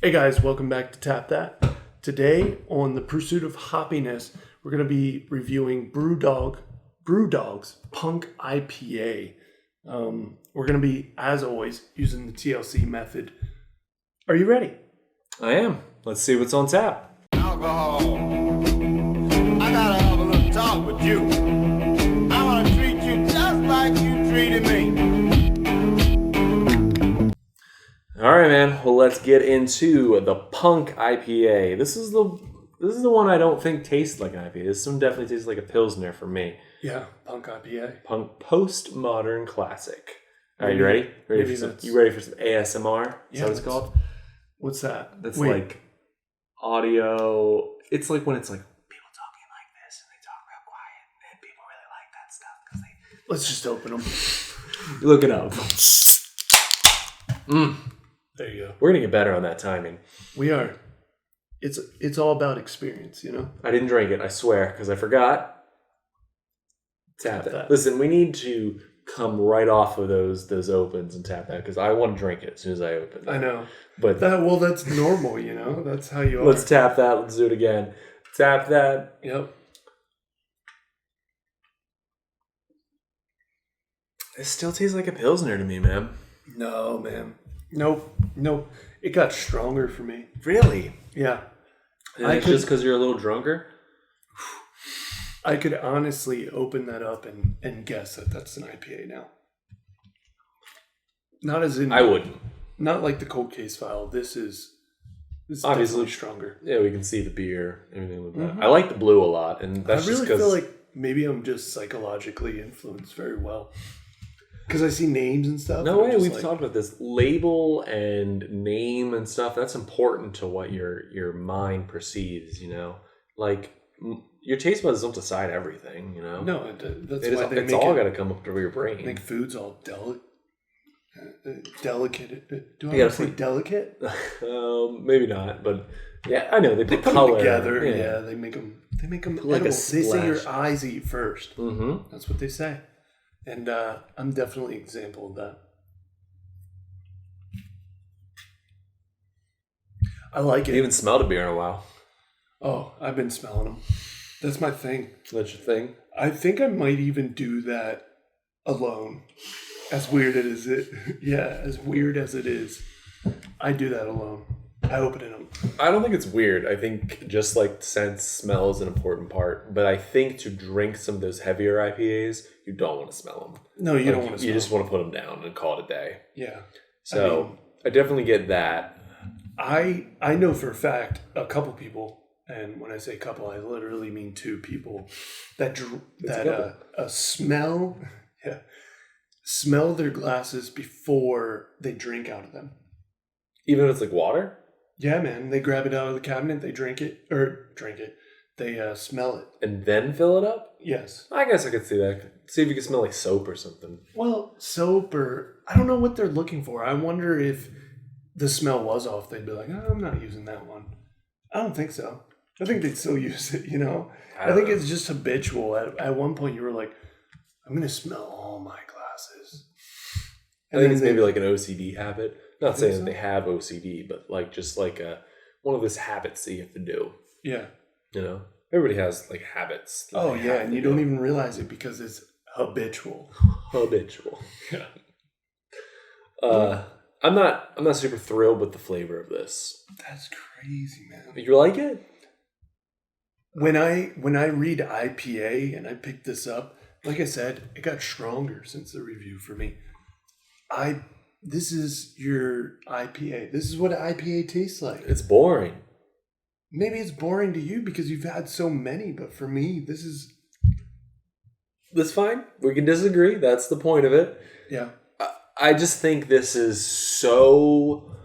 Hey guys, welcome back to Tap That. Today on the pursuit of hoppiness, we're going to be reviewing Brew Dogs Punk IPA. We're going to be, as always, using the TLC method. Are you ready? I am. Let's see what's on tap. Alcohol. I gotta have a little talk with you. I wanna treat you just like you treated me. All right, man. Well, let's get into the Punk IPA. This is the one I don't think tastes like an IPA. This one definitely tastes like a Pilsner for me. Yeah, Punk IPA. Punk postmodern classic. All right, you ready? You ready for some ASMR? Is that what it's called? What's that? That's like audio. It's like when it's like people talking like this and they talk real quiet and people really like that stuff because they. Let's just open them. Look it up. There you go. We're gonna get better on that timing. We are. It's all about experience, you know? I didn't drink it, I swear, because I forgot. Tap that. Listen, we need to come right off of those opens and tap that because I want to drink it as soon as I open it. I know. But that's normal, you know? That's how you are. Let's tap that. Let's do it again. Tap that. Yep. It still tastes like a Pilsner to me, man. No, man. Nope. It got stronger for me. Really? Yeah. Just because you're a little drunker? I could honestly open that up and guess that that's an IPA now. Not as in... I wouldn't. Not like the cold case file. This is obviously definitely stronger. Yeah, we can see the beer, everything like that. Mm-hmm. I like the blue a lot, and that's I really just because... feel like maybe I'm just psychologically influenced very well. Because I see names and stuff. No way, we've talked about this. Label and name and stuff, that's important to what your mind perceives, you know? Like, your taste buds don't decide everything, you know? No, that's why they make it's all got to come up through your brain. Make foods all delicate. Do I want to say delicate? Maybe not, but yeah, I know. They put them color together. Yeah, they make them like edible. a They say your eyes eat first. Mm-hmm. That's what they say. And I'm definitely an example of that. I like it. You haven't smelled a beer in a while. Oh, I've been smelling them. That's my thing. That's your thing? I think I might even do that alone. As weird as it is, I do that alone. I open it up. I don't think it's weird. I think just like sense, smell is an important part. But I think to drink some of those heavier IPAs, you don't want to smell them. No, you don't want to smell them. You just want to put them down and call it a day. Yeah. So I definitely get that. I know for a fact a couple people, and when I say couple, I literally mean two people that smell their glasses before they drink out of them. Even if it's like water? Yeah, man. They grab it out of the cabinet, they drink it. They smell it. And then fill it up? Yes. I guess I could see that. See if you can smell like soap or something. Well, soap or... I don't know what they're looking for. I wonder if the smell was off. They'd be like, oh, I'm not using that one. I don't think so. I think they'd still use it, you know? I think it's just habitual. At one point, you were like, I'm going to smell all my glasses. I think it's maybe like an OCD habit. Not saying that they have OCD, but like just like one of those habits that you have to do. Yeah. You know? Everybody has like habits. Oh, yeah. And you don't even realize it because it's habitual. Habitual. Yeah. I'm not super thrilled with the flavor of this. That's crazy, man. You like it? When I read IPA and I picked this up, like I said, it got stronger since the review for me. This is your IPA. This is what an IPA tastes like. It's boring. Maybe it's boring to you because you've had so many, but for me, this is... That's fine. We can disagree. That's the point of it. Yeah. I just think this is so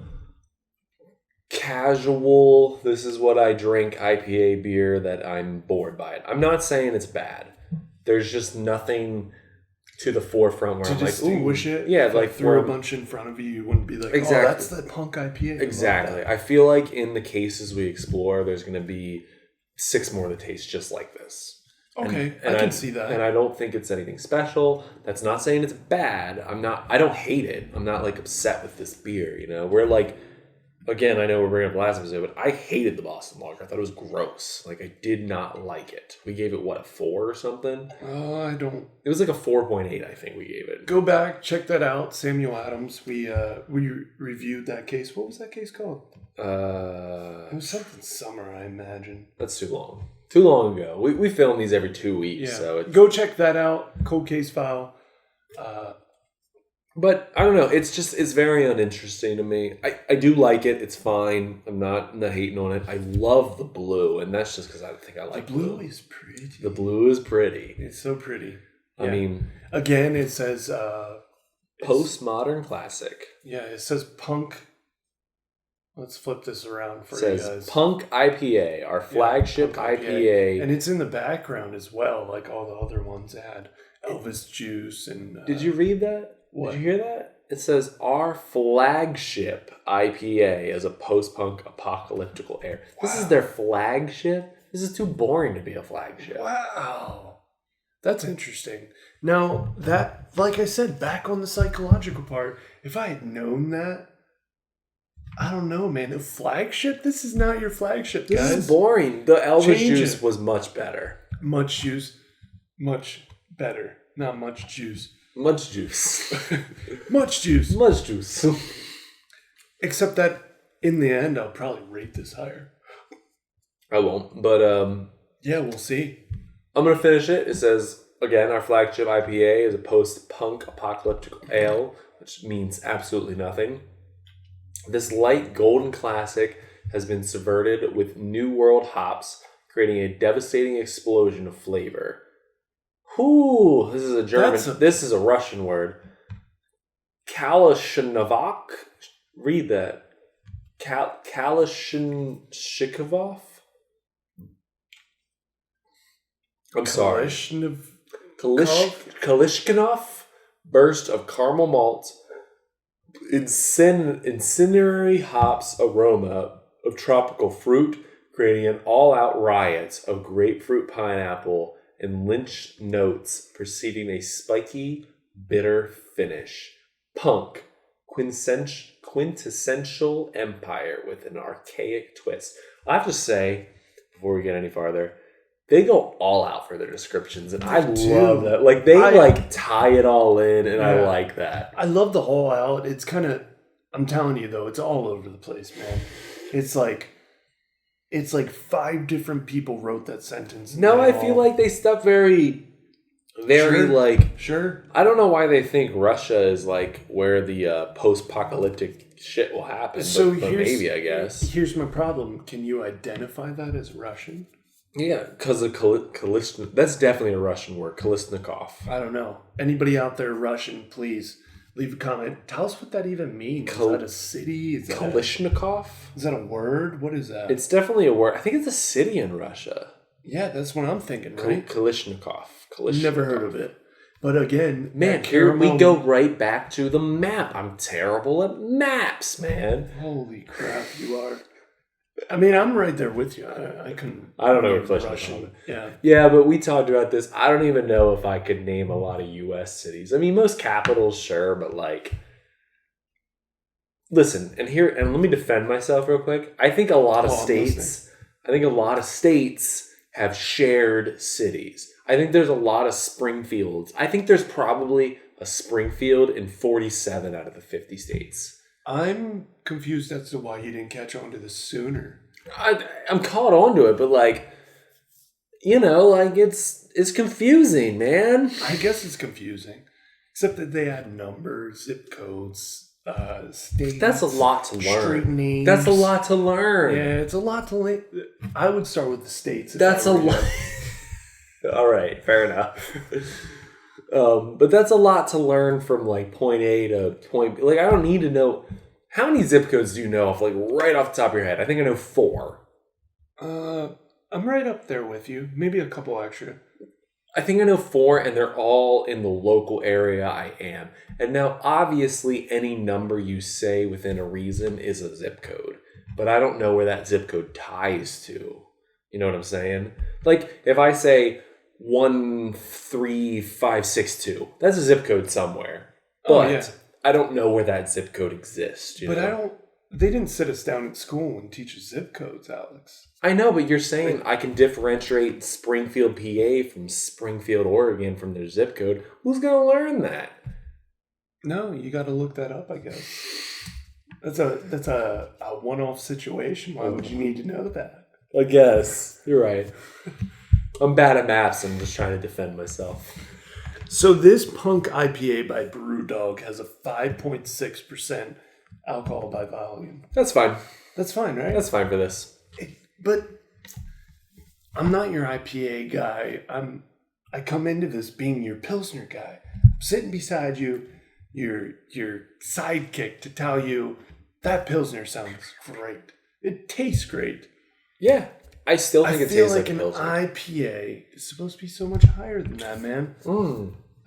casual. This is what I drink IPA beer that I'm bored by it. I'm not saying it's bad. There's just nothing to the forefront where to I'm like, distinguish it. Yeah, if like I threw a bunch in front of you, you wouldn't be like, exactly. Oh, that's that Punk IPA. Exactly. I feel like in the cases we explore, there's going to be 6 more that taste just like this. Okay, and I can see that. And I don't think it's anything special. That's not saying it's bad. I don't hate it. I'm not like upset with this beer, you know. We're like again, I know we're bringing up the last episode, but I hated the Boston Lager. I thought it was gross. Like, I did not like it. We gave it, what, a 4 or something? I don't. It was like a 4.8, I think we gave it. Go back, check that out. Samuel Adams. We reviewed that case. What was that case called? It was something summer, I imagine. That's too long. Too long ago. We film these every 2 weeks, so go check that out. Cold Case File. But I don't know. It's very uninteresting to me. I do like it. It's fine. I'm not hating on it. I love the blue, and that's just because I think I like the blue. Is pretty. The blue is pretty. It's so pretty. I mean, again, it says postmodern classic. Yeah, it says punk. Let's flip this around for you guys. Punk IPA, our flagship IPA. And it's in the background as well, like all the other ones had Elvis Juice and... Did you read that? What? Did you hear that? It says our flagship IPA as a post-punk apocalyptical air. Wow. This is their flagship? This is too boring to be a flagship. Wow. That's interesting. Now, that, like I said, back on the psychological part, if I had known that, I don't know, man. The flagship? This is not your flagship, guys. This is boring. The Elvis Juice was much better. Much juice. Much better. Not much juice. Much juice. Much juice. Much juice. Except that in the end, I'll probably rate this higher. I won't, but yeah, we'll see. I'm gonna finish it. It says again, our flagship IPA is a post-punk apocalyptic ale, which means absolutely nothing. This light golden classic has been subverted with New World hops, creating a devastating explosion of flavor. Whoo! This is a German. This is a Russian word. Kalashnikov. Read that. Kalashnikov. I'm sorry. Kalashnikov. Burst of caramel malt. Incendiary hops aroma of tropical fruit, creating an all-out riot of grapefruit, pineapple, and lynch notes preceding a spiky, bitter finish. Punk, quintessential empire with an archaic twist. I have to say, before we get any farther, they go all out for their descriptions, and I love that. Like, they tie it all in, and I like that. I love the whole out. It's kind of, I'm telling you, though, it's all over the place, man. It's like 5 different people wrote that sentence. No, I feel like they stuck very Sure. I don't know why they think Russia is, like, where the post-apocalyptic shit will happen, so but maybe, I guess. Here's my problem. Can you identify that as Russian? Yeah, because of Kalishnikov. That's definitely a Russian word, Kalishnikov. I don't know. Anybody out there Russian, please leave a comment. Tell us what that even means. Is that a city? Is that Kalishnikov? Is that a word? What is that? It's definitely a word. I think it's a city in Russia. Yeah, that's what I'm thinking, right? Kalishnikov. Never heard of it. But again, man, here we go right back to the map. I'm terrible at maps, man. Holy crap, you are. I mean, I'm right there with you. I don't know what Russian. Yeah, but we talked about this. I don't even know if I could name a lot of U.S. cities. I mean, most capitals, sure, but like, listen, and let me defend myself real quick. I think a lot of states have shared cities. I think there's a lot of Springfields. I think there's probably a Springfield in 47 out of the 50 states. I'm confused as to why you didn't catch on to this sooner. I'm caught on to it, but like, you know, like it's confusing, man. I guess it's confusing. Except that they had numbers, zip codes, states. That's a lot to learn. Street names. That's a lot to learn. Yeah, it's a lot to learn. I would start with the states. That's a lot. All right, fair enough. But that's a lot to learn from like point A to point B. Like, I don't need to know. How many zip codes do you know off, like, right off the top of your head? I think I know 4. I'm right up there with you. Maybe a couple extra. I think I know 4, and they're all in the local area I am. And now, obviously, any number you say within a reason is a zip code. But I don't know where that zip code ties to. You know what I'm saying? Like, if I say 13562, that's a zip code somewhere. But I don't know where that zip code exists. But I don't. They didn't sit us down at school and teach us zip codes, Alex. I know, but you're saying I can differentiate Springfield, PA from Springfield, Oregon from their zip code. Who's going to learn that? No, you got to look that up, I guess. That's a one-off situation. Why would you need to know that? I guess. You're right. I'm bad at maths. I'm just trying to defend myself. So this Punk IPA by Brew Dog has a 5.6% alcohol by volume. That's fine. That's fine, right? That's fine for this. But I'm not your IPA guy. I come into this being your Pilsner guy. I'm sitting beside you, your sidekick, to tell you that Pilsner sounds great. It tastes great. Yeah. I still think it tastes like an Pilsner. IPA is supposed to be so much higher than that, man.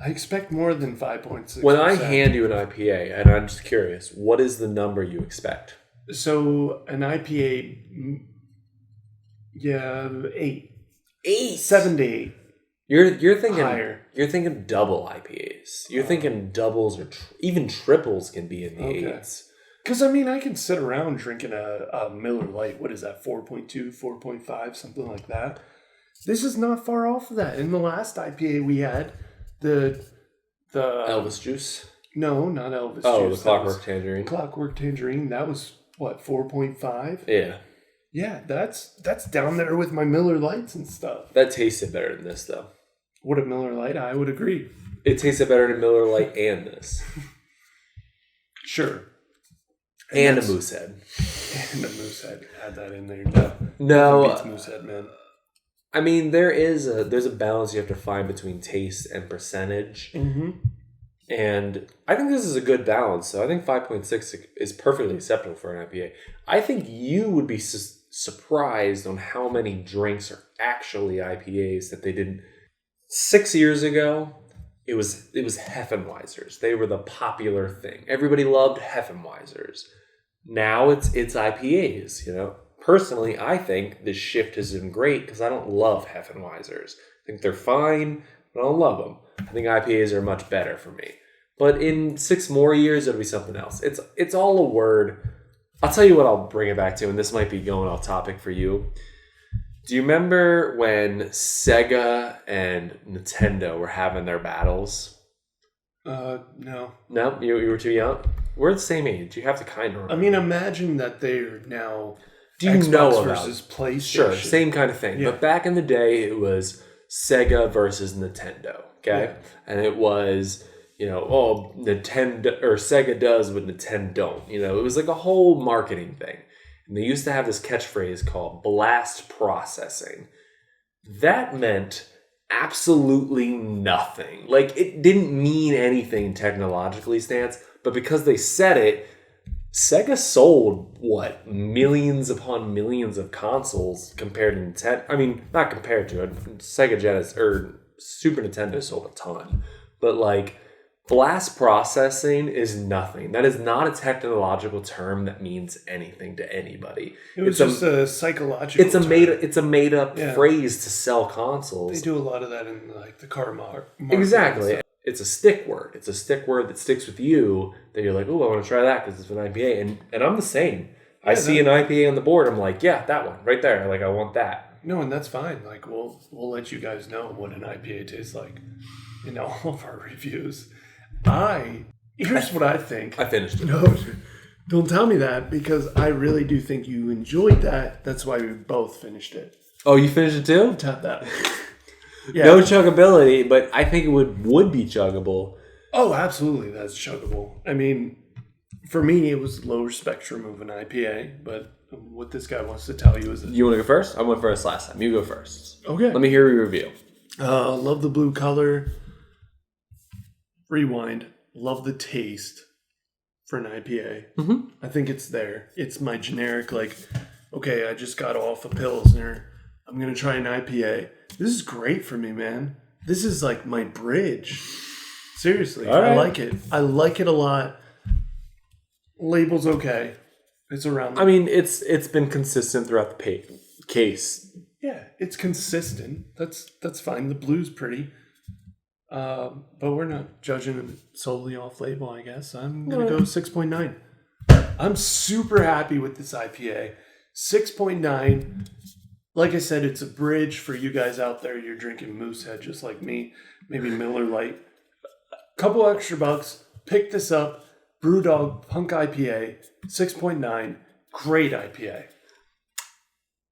I expect more than 5.6%. When I hand you an IPA, and I'm just curious, what is the number you expect? So an IPA, 8. 8? 7 to 8. You're thinking higher. You're thinking double IPAs. You're thinking doubles or even triples can be in the 8s. Because, I can sit around drinking a Miller Lite. What is that, 4.2, 4.5, something like that. This is not far off of that. In the last IPA we had, the Elvis Juice? No, not Elvis Juice. Oh, the Clockwork Tangerine. Clockwork Tangerine. That was, 4.5? Yeah. Yeah, that's down there with my Miller Lights and stuff. That tasted better than this, though. What a Miller Lite, I would agree. It tasted better than Miller Lite and this. Sure. And a Moosehead. And a Moosehead. Add that in there. No. Beats Moosehead, man. There's a balance you have to find between taste and percentage. Mm-hmm. And I think this is a good balance. So I think 5.6 is perfectly acceptable for an IPA. I think you would be surprised on how many drinks are actually IPAs that they didn't. 6 years ago, it was Heffenweisers. They were the popular thing. Everybody loved Heffenweisers. Now it's IPAs, Personally, I think this shift has been great because I don't love Heffenweisers. I think they're fine, but I don't love them. I think IPAs are much better for me. But in 6 more years, it'll be something else. It's all a word. I'll tell you what I'll bring it back to, and this might be going off topic for you. Do you remember when Sega and Nintendo were having their battles? No. No? You were too young? We're the same age. You have to kind of remember. Imagine that they're now Do you Xbox know versus about PlayStation. Sure, same kind of thing. Yeah. But back in the day, it was Sega versus Nintendo, okay? Yeah. And it was, Nintendo or Sega does what Nintendo don't. It was like a whole marketing thing. And they used to have this catchphrase called blast processing. That meant absolutely nothing. Like, it didn't mean anything technologically stance, but because they said it, Sega sold, millions upon millions of consoles compared to Nintendo. Not compared to it. Sega Genesis, or Super Nintendo sold a ton. But, blast processing is nothing. That is not a technological term that means anything to anybody. It was just a psychological term. It's a made up phrase to sell consoles. They do a lot of that in the car market. Exactly. It's a stick word. It's a stick word that sticks with you that you're like, oh, I want to try that because it's an IPA. And I'm the same. I see an IPA on the board. I'm like, yeah, that one right there. I want that. No, and that's fine. We'll let you guys know what an IPA tastes like in all of our reviews. Here's what I think. I finished it. No, don't tell me that because I really do think you enjoyed that. That's why we both finished it. Oh, you finished it too? Tap that. Yeah. No chuggability, but I think it would be chuggable. Oh, absolutely. That's chuggable. For me, it was lower spectrum of an IPA, but what this guy wants to tell you is that... You want to go first? I went first last time. You go first. Okay. Let me hear your review. Love the blue color. Rewind. Love the taste for an IPA. Mm-hmm. I think it's there. It's my generic, okay, I just got off a Pilsner. I'm going to try an IPA. This is great for me, man. This is my bridge. Seriously. All right. I like it. I like it a lot. Label's okay. It's around. It's been consistent throughout the case. Yeah, it's consistent. That's fine. The blue's pretty. But we're not judging it solely off label, I guess. I'm going to go 6.9. I'm super happy with this IPA. 6.9. Like I said, it's a bridge for you guys out there. You're drinking Moosehead just like me. Maybe Miller Lite. Couple extra bucks. Pick this up. Brew Dog Punk IPA. 6.9. Great IPA.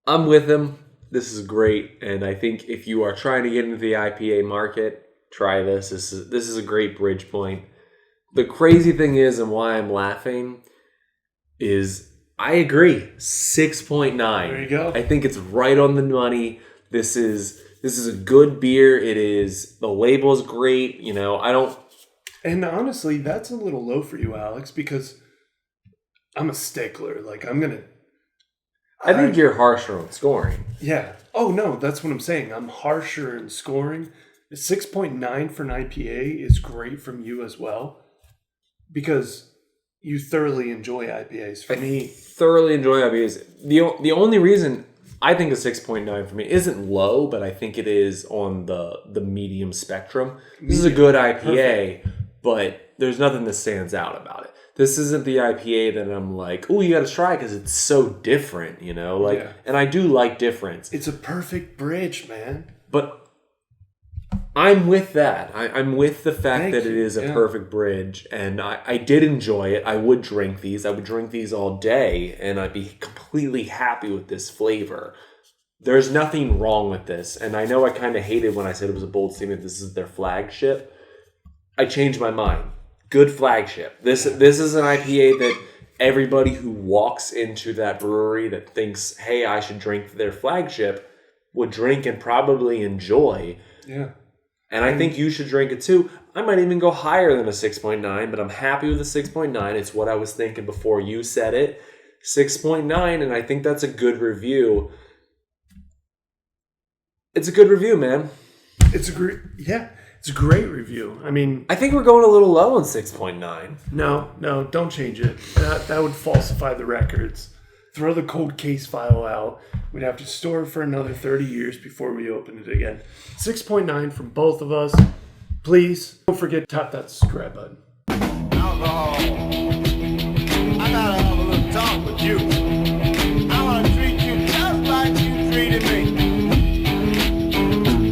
I'm with him. This is great. And I think if you are trying to get into the IPA market, try this. This is a great bridge point. The crazy thing is, and why I'm laughing, is I agree. 6.9. There you go. I think it's right on the money. This is a good beer. It is. The label is great. You know, I don't. And honestly, that's a little low for you, Alex, because I'm a stickler. Like, I think you're harsher on scoring. Yeah. Oh, no, that's what I'm saying. I'm harsher in scoring. 6.9 for an IPA is great from you as well, because you thoroughly enjoy IPAs. For me, thoroughly enjoy IPAs. The only reason I think a 6.9 for me isn't low, but I think it is on the medium spectrum. This is a good IPA, but there's nothing that stands out about it. This isn't the IPA that I'm like, oh, you got to try because it's so different, you know? Like, yeah. And I do like difference. It's a perfect bridge, man. But I'm with that. I'm with the fact that it is a perfect bridge, and I did enjoy it. I would drink these. I would drink these all day, and I'd be completely happy with this flavor. There's nothing wrong with this, and I know I kind of hated when I said it was a bold statement. This is their flagship. I changed my mind. Good flagship. This is an IPA that everybody who walks into that brewery that thinks, hey, I should drink their flagship, would drink and probably enjoy. Yeah. And I think you should drink it too. I might even go higher than a 6.9, but I'm happy with a 6.9. It's what I was thinking before you said it. 6.9, and I think that's a good review. It's a good review, man. It's a great review. I mean, I think we're going a little low on 6.9. No, don't change it. That would falsify the records. Throw the cold case file out. We'd have to store it for another 30 years before we open it again. 6.9 from both of us. Please don't forget to tap that subscribe button. Alcohol